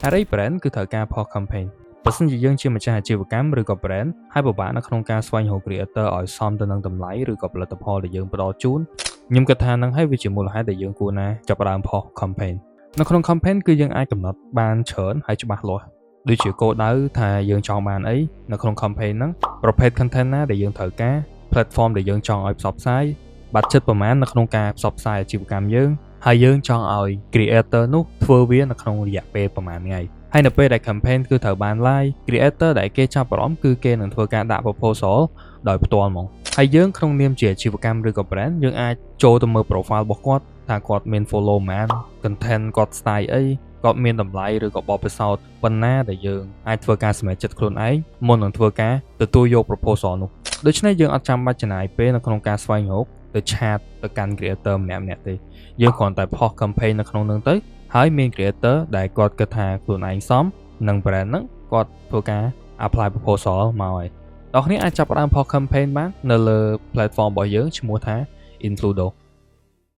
ហើយ brand គឺត្រូវការ post campaign បើសិនជាយើងជាម្ចាស់អាជីវកម្មឬក៏ brand ហើយពិបាកនៅក្នុងការស្វែងរក creator ឲ្យសមទៅនឹងតម្លៃឬក៏ផលិតផលដែលយើងផ្ដល់ជូនខ្ញុំគិតថានឹងហើយវាជាមូលហេតុដែលយើងគួរណាចាប់ផ្ដើម post campaign នៅក្នុង campaign គឺយើងអាចកំណត់បានច្រើនហើយច្បាស់លាស់ដូចជាគោលដៅថាយើងចង់បានអីនៅក្នុង campaign ហ្នឹងប្រភេទ content ណាដែលយើងត្រូវការ platform ដែលយើងចង់ឲ្យផ្សព្វផ្សាយបាត់ចិត្តប្រមាណនៅក្នុងការផ្សព្វផ្សាយអាជីវកម្មយើងហើយយើងចង់ឲ្យ creator នោះធ្វើវានៅក្នុងរយៈពេលប្រមាណថ្ងៃហើយនៅពេលដែល campaign គឺត្រូវបាន live creator ដែលគេចាប់អារម្មណ៍គឺគេនឹងធ្វើការដាក់ proposal ដោយផ្ទាល់ហ្មងហើយយើងក្នុងនាមជាអាជីវកម្មឬក៏ brand យើងអាចចូលទៅមើល profile របស់គាត់ថាគាត់មាន follow ប៉ុន្មាន content គាត់ style អីគាត់មានតម្លៃឬក៏បទពិសោធន៍ប៉ុណ្ណាដែលយើងអាចធ្វើការសម្រេចចិត្តខ្លួនឯងមុននឹងធ្វើការទទួលយក proposal នោះដូច្នេះយើងអត់ចាំបាច់ចំណាយពេលនៅក្នុងការស្វែងរកទៅឆាតទៅកាន់ creator ម្នាក់ៗទេយើងគ្រាន់តែ post campaign នៅក្នុងនោះទៅហើយមាន creator ដែលគាត់គិតថាខ្លួនឯងសមនឹង brand ហ្នឹងគាត់ធ្វើការ apply proposal មកហើយអ្នកគ្នាអាចចាប់ផ្ដើម post campaign បាននៅលើ platform របស់យើងឈ្មោះថា Infludo